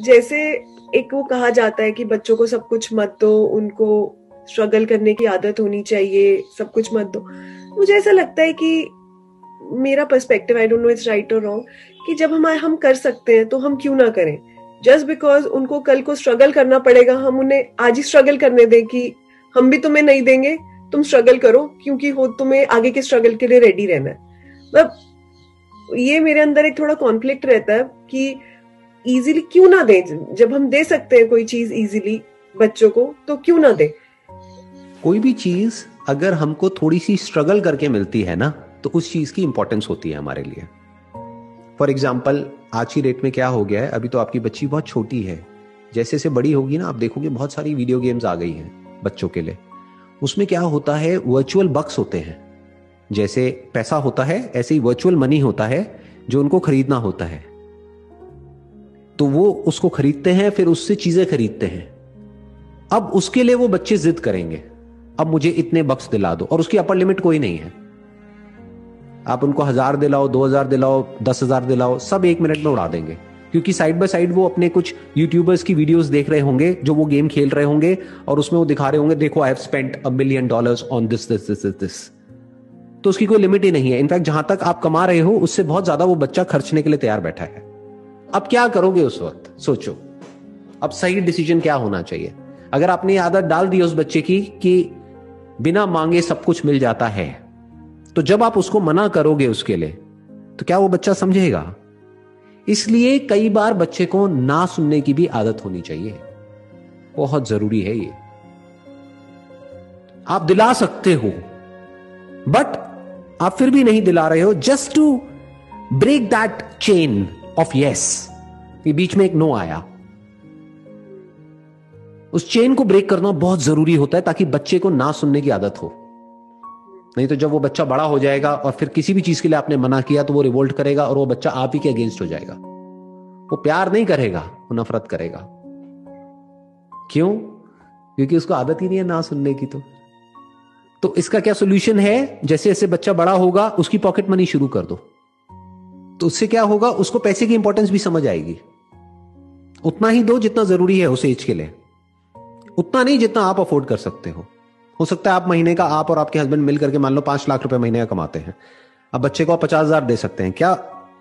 जैसे एक वो कहा जाता है कि बच्चों को सब कुछ मत दो, उनको स्ट्रगल करने की आदत होनी चाहिए, सब कुछ मत दो। मुझे ऐसा लगता है कि मेरा perspective, I don't know it's right और रॉन्ग, कि जब हम कर सकते हैं तो हम क्यों ना करें। जस्ट बिकॉज उनको कल को स्ट्रगल करना पड़ेगा, हम उन्हें आज ही स्ट्रगल करने दें कि हम भी तुम्हें नहीं देंगे, तुम स्ट्रगल करो, क्योंकि हो तुम्हें आगे के स्ट्रगल के लिए रेडी रहना है। मतलब ये मेरे अंदर एक थोड़ा कॉन्फ्लिक्ट रहता है कि इजीली क्यों ना दें। जब हम दे सकते हैं कोई चीज इजीली बच्चों को, तो क्यों ना दें। कोई भी चीज अगर हमको थोड़ी सी स्ट्रगल करके मिलती है ना, तो उस चीज की इंपॉर्टेंस होती है हमारे लिए। फॉर एग्जाम्पल, आज की डेट में क्या हो गया है, अभी तो आपकी बच्ची बहुत छोटी है, जैसे जैसे बड़ी होगी ना, आप देखोगे बहुत सारी वीडियो गेम्स आ गई हैं बच्चों के लिए। उसमें क्या होता है, वर्चुअल बक्स होते हैं। जैसे पैसा होता है, ऐसे ही वर्चुअल मनी होता है जो उनको खरीदना होता है। तो वो उसको खरीदते हैं, फिर उससे चीजें खरीदते हैं। अब उसके लिए वो बच्चे जिद करेंगे, अब मुझे इतने बक्स दिला दो, और उसकी अपर लिमिट कोई नहीं है। आप उनको 1000 दिलाओ, 2000 दिलाओ, 10,000 दिलाओ, सब 1 मिनट में उड़ा देंगे। क्योंकि साइड बाय साइड वो अपने कुछ यूट्यूबर्स की वीडियोस देख रहे होंगे जो वो गेम खेल रहे होंगे, और उसमें वो दिखा रहे होंगे, देखो I have spent $1 million on this this this this. तो उसकी कोई लिमिट ही नहीं है। इनफैक्ट जहां तक आप कमा रहे हो उससे बहुत ज्यादा वो बच्चा खर्चने के लिए तैयार बैठा है। अब क्या करोगे उस वक्त, सोचो। अब सही डिसीजन क्या होना चाहिए? अगर आपने आदत डाल दी उस बच्चे की कि बिना मांगे सब कुछ मिल जाता है, तो जब आप उसको मना करोगे उसके लिए, तो क्या वो बच्चा समझेगा? इसलिए कई बार बच्चे को ना सुनने की भी आदत होनी चाहिए, बहुत जरूरी है ये। आप दिला सकते हो, बट आप फिर भी नहीं दिला रहे हो, just to break that chain of yes, कि बीच में एक नो आया। उस चेन को ब्रेक करना बहुत जरूरी होता है, ताकि बच्चे को ना सुनने की आदत हो। नहीं तो जब वो बच्चा बड़ा हो जाएगा और फिर किसी भी चीज के लिए आपने मना किया, तो वो रिवोल्ट करेगा और वो बच्चा आप ही के अगेंस्ट हो जाएगा। वो प्यार नहीं करेगा, वो नफरत करेगा। क्यों? क्योंकि उसको आदत ही नहीं है ना सुनने की। तो इसका क्या सोल्यूशन है? जैसे जैसे बच्चा बड़ा होगा, उसकी पॉकेट मनी शुरू कर दो। तो उससे क्या होगा, उसको पैसे की इंपॉर्टेंस भी समझ आएगी। उतना ही दो जितना जरूरी है उस एज के लिए, उतना नहीं जितना आप अफोर्ड कर सकते हो सकता है आप महीने का, आप और आपके हस्बैंड मिल करके मान लो 5 लाख रुपए महीने का कमाते हैं। अब बच्चे को आप 50,000 दे सकते हैं क्या?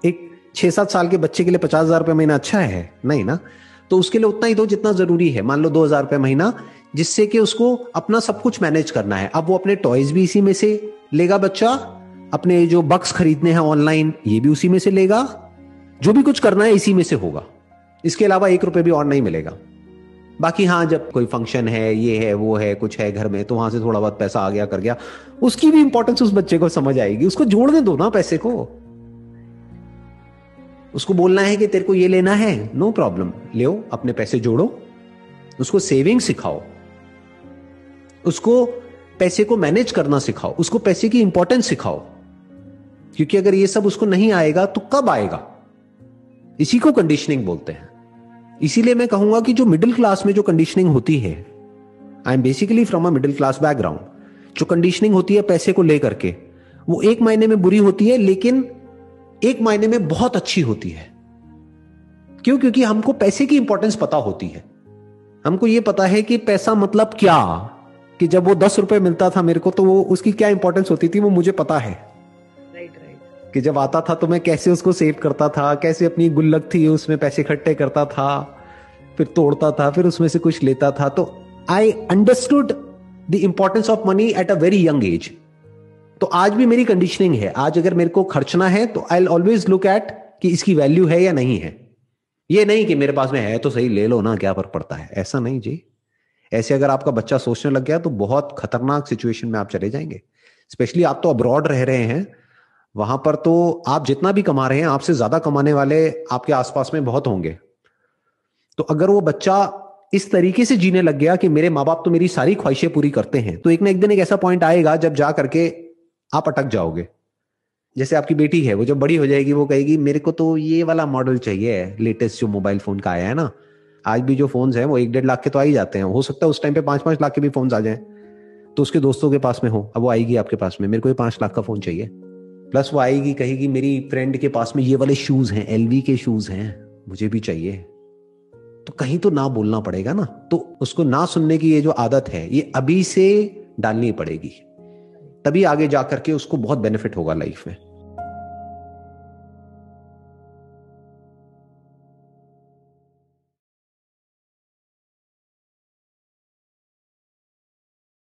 एक 6-7 साल के बच्चे के लिए 50,000 रुपए महीना अच्छा है? नहीं ना। तो उसके लिए उतना ही दो जितना जरूरी है, मान लो 2,000 रुपए महीना, जिससे कि उसको अपना सब कुछ मैनेज करना है। अब वो अपने टॉयज भी इसी में से लेगा बच्चा, अपने जो बक्स खरीदने हैं ऑनलाइन ये भी उसी में से लेगा, जो भी कुछ करना है इसी में से होगा। इसके अलावा 1 रुपए भी और नहीं मिलेगा। बाकी हाँ, जब कोई फंक्शन है, ये है वो है, कुछ है घर में, तो वहां से थोड़ा बहुत पैसा आ गया कर गया, उसकी भी इंपॉर्टेंस उस बच्चे को समझ आएगी। उसको जोड़ने दो ना पैसे को। उसको बोलना है कि तेरे को ये लेना है, नो प्रॉब्लम, ले अपने पैसे जोड़ो। उसको सेविंग सिखाओ, उसको पैसे को मैनेज करना सिखाओ, उसको पैसे की इंपॉर्टेंस सिखाओ। क्योंकि अगर ये सब उसको नहीं आएगा तो कब आएगा? इसी को कंडीशनिंग बोलते हैं। इसीलिए मैं कहूंगा कि जो मिडिल क्लास में जो कंडीशनिंग होती है, I am basically from a middle class background, जो कंडीशनिंग होती है पैसे को लेकर के, वो एक मायने में बुरी होती है, लेकिन एक मायने में बहुत अच्छी होती है। क्यों? क्योंकि हमको पैसे की इंपॉर्टेंस पता होती है। हमको ये पता है कि पैसा मतलब क्या, कि जब वो 10 रुपए मिलता था मेरे को, तो वो उसकी क्या इंपॉर्टेंस होती थी वो मुझे पता है। कि जब आता था तो मैं कैसे उसको सेव करता था, कैसे अपनी गुल्लक थी उसमें पैसे इकट्ठे करता था, फिर तोड़ता था, फिर उसमें से कुछ लेता था। तो I understood the importance of money at a very young age. तो आज भी मेरी कंडीशनिंग है, आज अगर मेरे को खर्चना है तो आई ऑलवेज लुक एट कि इसकी वैल्यू है या नहीं है। ये नहीं कि मेरे पास में है तो सही, ले लो ना, क्या फर्क पड़ता है, ऐसा नहीं जी। ऐसे अगर आपका बच्चा सोचने लग गया तो बहुत खतरनाक सिचुएशन में आप चले जाएंगे। स्पेशली आप तो अब्रॉड रह रहे हैं, वहां पर तो आप जितना भी कमा रहे हैं, आपसे ज्यादा कमाने वाले आपके आसपास में बहुत होंगे। तो अगर वो बच्चा इस तरीके से जीने लग गया कि मेरे माँ बाप तो मेरी सारी ख्वाहिशें पूरी करते हैं, तो एक ना एक दिन एक ऐसा पॉइंट आएगा जब जा करके आप अटक जाओगे। जैसे आपकी बेटी है, वो जब बड़ी हो जाएगी वो कहेगी मेरे को तो ये वाला मॉडल चाहिए, लेटेस्ट जो मोबाइल फोन का आया है ना। आज भी जो फोन्स हैं वो 1-1.5 लाख के तो आ ही जाते हैं, हो सकता है उस टाइम पे 5-5 लाख के भी फोन्स आ जाएं। तो उसके दोस्तों के पास में हो, अब वो आएगी आपके पास में, मेरे को ये 5 लाख का फोन चाहिए। प्लस वो आएगी कहेगी मेरी फ्रेंड के पास में ये वाले शूज हैं, LV के शूज हैं, मुझे भी चाहिए। कहीं तो ना बोलना पड़ेगा ना। तो उसको ना सुनने की ये जो आदत है ये अभी से डालनी पड़ेगी, तभी आगे जाकर के उसको बहुत बेनिफिट होगा लाइफ में।